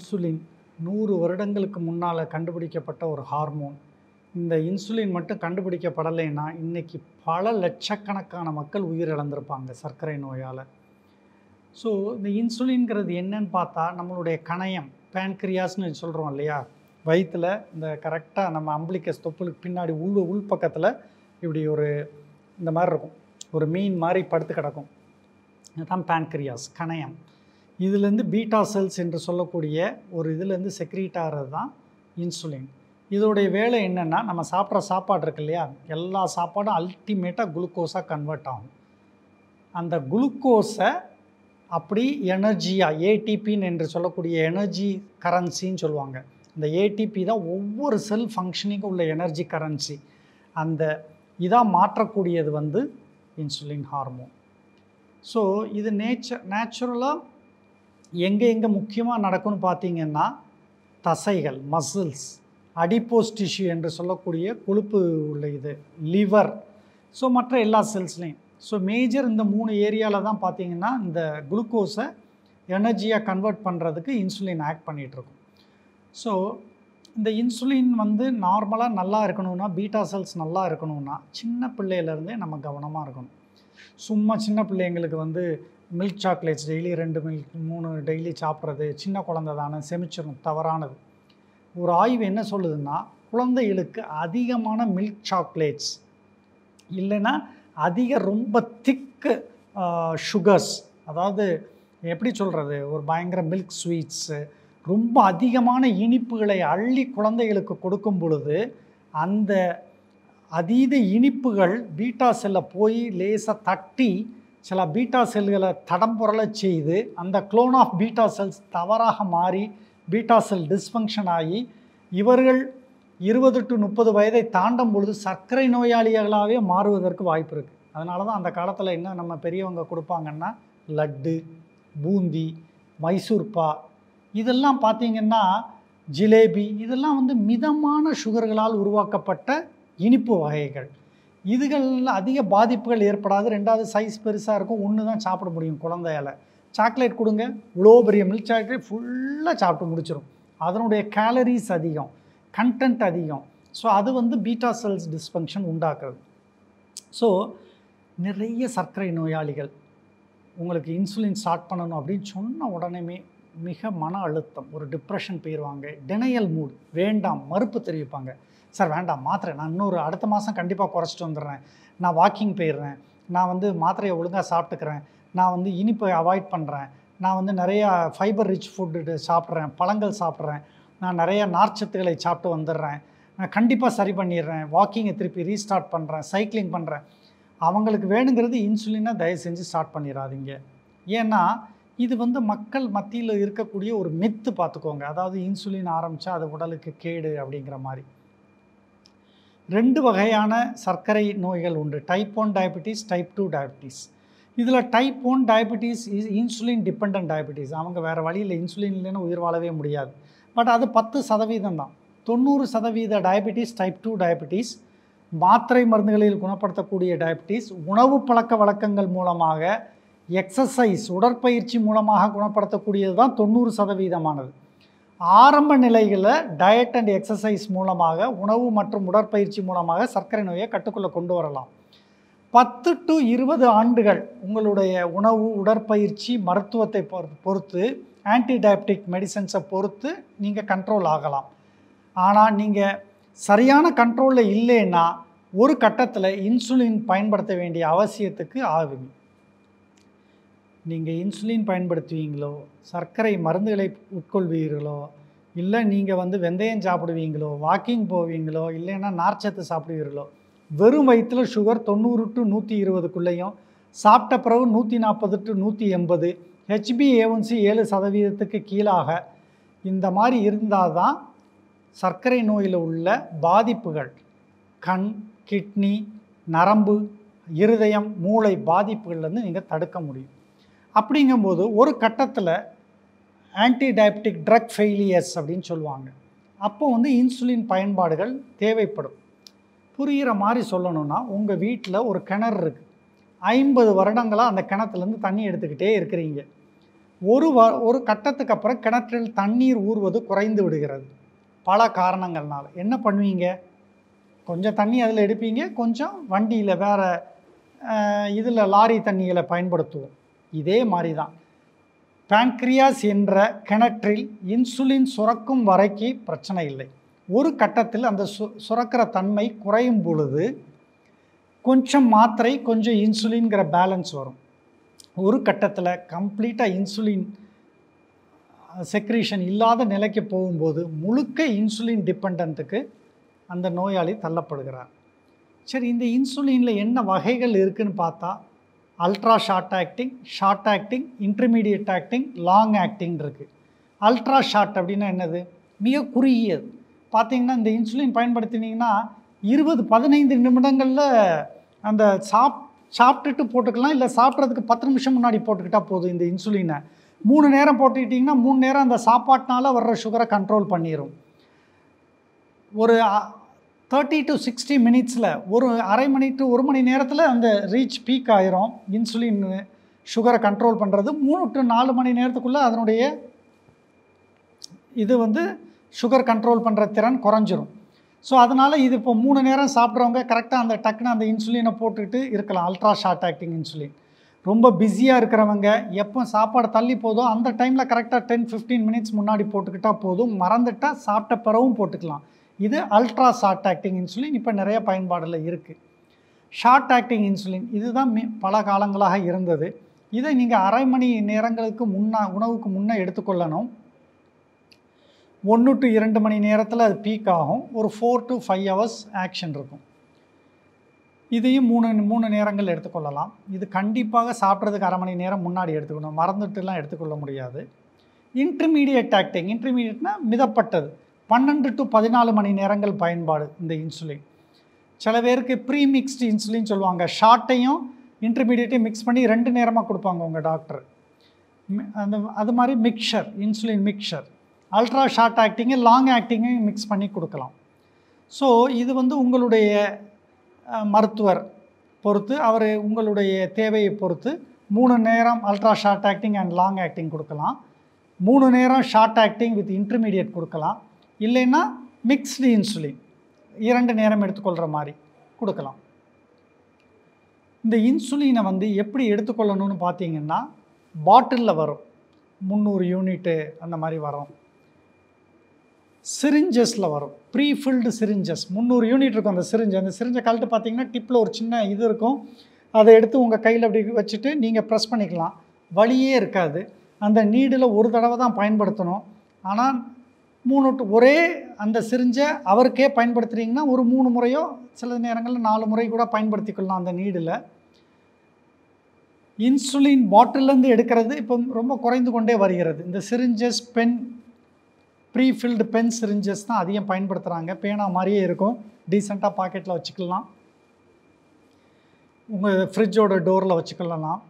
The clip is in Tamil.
இன்சுலின் 100 வருடங்களுக்கு முன்னால் கண்டுபிடிக்கப்பட்ட ஒரு ஹார்மோன். இந்த இன்சுலின் மட்டும் கண்டுபிடிக்கப்படலைன்னா இன்றைக்கி பல லட்சக்கணக்கான மக்கள் உயிரிழந்திருப்பாங்க சர்க்கரை நோயால். ஸோ இந்த இன்சுலின்கிறது என்னன்னு பார்த்தா நம்மளுடைய கணையம் பேன்க்ரியாஸ்னு சொல்கிறோம் இல்லையா, வயிற்றில் இந்த கரெக்டாக நம்ம அம்பிளிக்கஸ் தொப்புளுக்கு பின்னாடி உள் பக்கத்தில் இப்படி ஒரு இந்த மாதிரி இருக்கும், ஒரு மீன் மாதிரி படுத்து கிடக்கும். அதுதான் பேன்க்ரியாஸ், கணையம். இதுலேருந்து பீட்டா செல்ஸ் என்று சொல்லக்கூடிய ஒரு இதுலேருந்து செக்ரீட் ஆகிறது தான் இன்சுலின். இதோடைய வேலை என்னென்னா, நம்ம சாப்பிட்ற சாப்பாடு இருக்கு இல்லையா, எல்லா சாப்பாடும் அல்டிமேட்டாக குளுக்கோஸாக கன்வெர்ட் ஆகும். அந்த குளுக்கோஸை அப்படி எனர்ஜியாக ஏடிபின்னு என்று சொல்லக்கூடிய எனர்ஜி கரன்சின்னு சொல்லுவாங்க. இந்த ஏடிபி தான் ஒவ்வொரு செல் ஃபங்க்ஷனிங்கும் உள்ள எனர்ஜி கரன்சி. அந்த இதாக மாற்றக்கூடியது வந்து இன்சுலின் ஹார்மோன். ஸோ இது நேச்சுரலாக எங்கே முக்கியமாக நடக்கும்னு பார்த்தீங்கன்னா, தசைகள், மசில்ஸ், அடிப்போஸ் டிஷ்யூ என்று சொல்லக்கூடிய கொழுப்பு உள்ள இது, லிவர், ஸோ மற்ற எல்லா செல்ஸ்லேயும். ஸோ மேஜர் இந்த 3 ஏரியாவில் தான் பார்த்தீங்கன்னா இந்த குளுக்கோஸை எனர்ஜியாக கன்வெர்ட் பண்ணுறதுக்கு இன்சுலின் ஆக்ட் பண்ணிகிட்ருக்கும். ஸோ இந்த இன்சுலின் வந்து நார்மலாக நல்லா இருக்கணும்னா, பீட்டா செல்ஸ் நல்லா இருக்கணும்னா சின்ன பிள்ளையிலேருந்தே நம்ம கவனமாக இருக்கணும். சும்மா சின்ன பிள்ளைங்களுக்கு வந்து milk chocolates daily 2 milk 3 daily சாப்பிட்றது சின்ன குழந்தை தானே, செமிச்சிடும், தவறானது. ஒரு ஆய்வு என்ன சொல்லுதுன்னா, குழந்தைகளுக்கு அதிகமான மில்க் சாக்லேட்ஸ் இல்லைன்னா ரொம்ப திக்கு சுகர்ஸ், அதாவது எப்படி சொல்கிறது, ஒரு பயங்கர மில்க் ஸ்வீட்ஸு, ரொம்ப அதிகமான இனிப்புகளை அள்ளி குழந்தைகளுக்கு கொடுக்கும் பொழுது அந்த அதீத இனிப்புகள் பீட்டா செல்லை போய் லேசாக தட்டி சில பீட்டா செல்களை தடம் புரள செய்து அந்த க்ளோன் ஆஃப் பீட்டா செல்ஸ் தவறாக மாறி பீட்டா செல் டிஸ்ஃபங்க்ஷன் ஆகி இவர்கள் 20 to 30 வயதை தாண்டும் பொழுது சர்க்கரை நோயாளிகளாகவே மாறுவதற்கு வாய்ப்பு இருக்குது. அதனால தான் அந்த காலத்தில் என்ன நம்ம பெரியவங்க கொடுப்பாங்கன்னா, லட்டு, பூந்தி, மைசூர்பா, இதெல்லாம் பார்த்திங்கன்னா ஜிலேபி, இதெல்லாம் வந்து மிதமான சுகர்களால் உருவாக்கப்பட்ட இனிப்பு வகைகள். இதுகளில் அதிக பாதிப்புகள் ஏற்படாது. 2வது சைஸ் பெருசாக இருக்கும், ஒன்று தான் சாப்பிட முடியும் குழந்தையால். சாக்லேட் கொடுங்க, இவ்வளோ பெரிய மில்க் சாக்லேட் ஃபுல்லாக சாப்பிட்டு முடிச்சிடும். அதனுடைய கேலரிஸ் அதிகம், கண்டென்ட் அதிகம். ஸோ அது வந்து பீட்டா செல்ஸ் டிஸ்ஃபங்க்ஷன் உண்டாக்குறது. ஸோ நிறைய சர்க்கரை நோயாளிகள் உங்களுக்கு இன்சுலின் ஸ்டார்ட் பண்ணணும் அப்படின்னு சொன்ன உடனே மிக மன அழுத்தம், ஒரு டிப்ரெஷன் போயிடுவாங்க, டெனையல் மூட், வேண்டாம், மறுப்பு தெரிவிப்பாங்க. சார் வேண்டாம், மாத்திரை நான் அடுத்த மாதம் கண்டிப்பாக குறைச்சிட்டு வந்துடுறேன், நான் வாக்கிங் போயிடுறேன், நான் வந்து மாத்திரையை ஒழுங்காக சாப்பிட்டுக்கிறேன், நான் வந்து இனிப்பை அவாய்ட் பண்ணுறேன், நான் வந்து நிறையா ஃபைபர் ரிச் ஃபுட்டு சாப்பிட்றேன், பழங்கள் சாப்பிட்றேன், நான் நிறையா நார்ச்சத்துக்களை சாப்பிட்டு வந்துடுறேன், நான் கண்டிப்பாக சரி பண்ணிடுறேன், வாக்கிங்கை திருப்பி ரீஸ்டார்ட் பண்ணுறேன், சைக்கிளிங் பண்ணுறேன். அவங்களுக்கு வேணுங்கிறது இன்சுலினை தயவு செஞ்சு ஸ்டார்ட் பண்ணிடாதீங்க. ஏன்னா இது வந்து மக்கள் மத்தியில் இருக்கக்கூடிய ஒரு மித்து பார்த்துக்கோங்க. அதாவது இன்சுலின் ஆரம்பித்தா அது உடலுக்கு கேடு அப்படிங்கிற மாதிரி. 2 வகையான சர்க்கரை நோய்கள் உண்டு, டைப் 1 டயபிட்டிஸ், டைப் 2 டயபிட்டிஸ். இதில் type 1 diabetes insulin depend diabetes. அவங்க வேறு வழியில் இன்சுலின் இல்லைன்னு உயிர் வாழவே முடியாது. பட் அது 10% தான். 90% டயபிட்டிஸ் டைப் 2 டயபிட்டிஸ். மாத்திரை மருந்துகளில் குணப்படுத்தக்கூடிய டயபிட்டிஸ், உணவு பழக்க வழக்கங்கள் மூலமாக, எக்ஸசைஸ் உடற்பயிற்சி மூலமாக குணப்படுத்தக்கூடியது தான் 90%. ஆரம்ப நிலைகளில் டயட் அண்ட் எக்ஸசைஸ் மூலமாக, உணவு மற்றும் உடற்பயிற்சி மூலமாக சர்க்கரை நோயை கட்டுக்குள்ளே கொண்டு வரலாம். 10 to 20 ஆண்டுகள் உங்களுடைய உணவு, உடற்பயிற்சி, மருத்துவத்தை பொறுத்து, ஆன்டி டயபெட்டிக் மெடிசன்ஸை பொறுத்து நீங்கள் கண்ட்ரோல் ஆகலாம். ஆனால் நீங்கள் சரியான கண்ட்ரோலில் இல்லைன்னா ஒரு கட்டத்தில் இன்சுலின் பயன்படுத்த வேண்டிய அவசியத்துக்கு ஆகுங்க. நீங்கள் இன்சுலின் பயன்படுத்துவீங்களோ, சர்க்கரை மருந்துகளை உட்கொள்வீர்களோ, இல்லை நீங்கள் வந்து வெந்தயம் சாப்பிடுவீங்களோ, வாக்கிங் போவீங்களோ, இல்லைன்னா நார்ச்சத்து சாப்பிடுவீர்களோ, வெறும் வயிற்றில் சுகர் 90 to 120க்குள்ளேயும், சாப்பிட்ட பிறகு 140 to 180, HbA1c 7% கீழாக இந்த மாதிரி இருந்தால் தான் சர்க்கரை நோயில் உள்ள பாதிப்புகள், கண், கிட்னி, நரம்பு, இருதயம், மூளை பாதிப்புகள்லேருந்து நீங்கள் தடுக்க முடியும். அப்படிங்கும்போது ஒரு கட்டத்தில் ஆன்டி டயபெட்டிக் ட்ரக் ஃபெயிலியர்ஸ் அப்படின்னு சொல்லுவாங்க. அப்போ வந்து இன்சுலின் பயன்பாடுகள் தேவைப்படும். புரிகிற மாதிரி சொல்லணும்னா, உங்கள் வீட்டில் ஒரு கிணறு இருக்குது, 50 வருடங்களாக அந்த கிணத்துலேருந்து தண்ணி எடுத்துக்கிட்டே இருக்கிறீங்க. ஒரு கட்டத்துக்கு அப்புறம் கிணற்றில் தண்ணீர் ஊறுவது குறைந்து விடுகிறது. பல காரணங்கள்னால. என்ன பண்ணுவீங்க? கொஞ்சம் தண்ணி அதில் எடுப்பீங்க, கொஞ்சம் வண்டியில் வேறு இதில் லாரி தண்ணிகளை பயன்படுத்துவோம். இதே மாதிரி தான் பேன்க்ரியாஸ் என்ற கிணற்றில் இன்சுலின் சுரக்கும் வரைக்கு பிரச்சனை இல்லை. ஒரு கட்டத்தில் அந்த சுரக்கிற தன்மை குறையும் பொழுது கொஞ்சம் மாத்திரை, கொஞ்சம் இன்சுலின்கிற பேலன்ஸ் வரும். ஒரு கட்டத்தில் கம்ப்ளீட்டாக இன்சுலின் செக்ரீஷன் இல்லாத நிலைக்கு போகும்போது முழுக்க இன்சுலின் டிபெண்ட்டுக்கு அந்த நோயாளி தள்ளப்படுகிறார். சரி, இந்த இன்சுலினில் என்ன வகைகள் இருக்குதுன்னு பார்த்தா ultra short acting, intermediate acting, long acting இருக்குது. அல்ட்ரா ஷார்ட் அப்படின்னா என்னது? மிக குறுகியது. பார்த்திங்கன்னா இந்த இன்சுலின் பயன்படுத்தினீங்கன்னா 20-15 நிமிடங்களில் அந்த சாப்பிட்டுட்டு போட்டுக்கலாம், இல்லை சாப்பிட்றதுக்கு 10 நிமிஷம் முன்னாடி போட்டுக்கிட்டால் போதும். இந்த இன்சுலினை 3 நேரம் போட்டுக்கிட்டிங்கன்னா 3 நேரம் அந்த சாப்பாட்டினால வர்ற சுகரை கண்ட்ரோல் பண்ணிடும். ஒரு 30 to 60 மினிட்ஸில், ஒரு அரை மணி டு 1 மணி நேரத்தில் அந்த ரீச் பீக் ஆயிரும். இன்சுலின் சுகரை கண்ட்ரோல் பண்ணுறது 3 to 4 மணி நேரத்துக்குள்ளே அதனுடைய இது சுகர் கண்ட்ரோல் பண்ணுற திறன் குறைஞ்சிரும். ஸோ அதனால் இது இப்போ 3 நேரம் சாப்பிட்றவங்க கரெக்டாக அந்த டக்குன்னு அந்த இன்சுலினை போட்டுக்கிட்டு இருக்கலாம். Ultra short acting insulin. ரொம்ப பிஸியாக இருக்கிறவங்க எப்போ சாப்பாடு தள்ளி போதோ அந்த டைமில் கரெக்டாக 10-15 மினிட்ஸ் முன்னாடி போட்டுக்கிட்டால் போதும். மறந்துட்டால் சாப்பிட்ட பிறகும் போட்டுக்கலாம். இது அல்ட்ரா ஷார்ட் ஆக்டிங் இன்சுலின். இப்போ நிறைய பயன்பாடில் இருக்குது. ஷார்ட் ஆக்டிங் இன்சுலின் இதுதான் பல காலங்களாக இருந்தது. இதை நீங்கள் அரை மணி நேரங்களுக்கு உணவுக்கு முன்னே எடுத்துக்கொள்ளணும். 1 to 2 மணி நேரத்தில் அது பீக் ஆகும். ஒரு 4 to 5 hours ஆக்ஷன் இருக்கும். இதையும் 3 நேரங்கள் எடுத்துக்கொள்ளலாம். இது கண்டிப்பாக சாப்பிட்றதுக்கு அரை மணி நேரம் முன்னாடி எடுத்துக்கணும். மறந்துட்டுலாம் எடுத்துக்கொள்ள முடியாது. இன்டர்மீடியட் ஆக்டிங், இன்டர்மீடியட்னா மிதப்பட்டது, 12 to 14 மணி நேரங்கள் பயன்பாடு இந்த இன்சுலின். சில பேருக்கு ப்ரீ மிக்ஸ்டு இன்சுலின் சொல்லுவாங்க. ஷார்ட்டையும் இன்டர்மீடியட்டையும் மிக்ஸ் பண்ணி 2 நேரமாக கொடுப்பாங்க உங்கள் டாக்டர். அது மாதிரி mixture, insulin mixture. Ultra short acting, long ஆக்டிங்கையும் மிக்ஸ் பண்ணி கொடுக்கலாம். ஸோ இது உங்களுடைய மருத்துவர் பொறுத்து, அவர் உங்களுடைய தேவையை பொறுத்து 3 நேரம் ultra short acting and long acting கொடுக்கலாம். 3 நேரம் ஷார்ட் ஆக்டிங் வித் இன்டர்மீடியட் கொடுக்கலாம். இல்லைன்னா மிக்ஸ்டு இன்சுலின் 2 நேரம் எடுத்துக்கொள்கிற மாதிரி கொடுக்கலாம். இந்த இன்சுலினை எப்படி எடுத்துக்கொள்ளணும்னு பார்த்தீங்கன்னா, பாட்டிலில் வரும் 300 யூனிட்டு அந்த மாதிரி வரும். சிரிஞ்சஸில் வரும், ப்ரீஃபில்டு சிரிஞ்சஸ் 300 யூனிட் இருக்கும். அந்த சிரிஞ்சை கழட்டு பார்த்தீங்கன்னா டிப்பில் ஒரு சின்ன இது இருக்கும். அதை எடுத்து உங்கள் கையில் அப்படி வச்சுட்டு நீங்கள் ப்ரெஸ் பண்ணிக்கலாம். வலியே இருக்காது. அந்த நீடில் ஒரு தடவை தான் பயன்படுத்தணும். ஆனால் 3 ஒரே அந்த சிரிஞ்சை அவருக்கே பயன்படுத்துகிறீங்கன்னா ஒரு 3 முறையோ சில நேரங்களில் 4 முறை கூட பயன்படுத்திக்கலாம். அந்த நீடில் இன்சுலின் பாட்டிலேருந்து எடுக்கிறது இப்போ ரொம்ப குறைந்து கொண்டே வருகிறது. இந்த சிரிஞ்சஸ், ப்ரீஃபில்டு பென் சிரிஞ்சஸ் தான் அதிகம் பயன்படுத்துகிறாங்க. பேனா மாதிரியே இருக்கும், டீசெண்டாக பாக்கெட்டில் வச்சுக்கலாம், உங்கள் ஃப்ரிட்ஜோட டோரில் வச்சுக்கலாம்.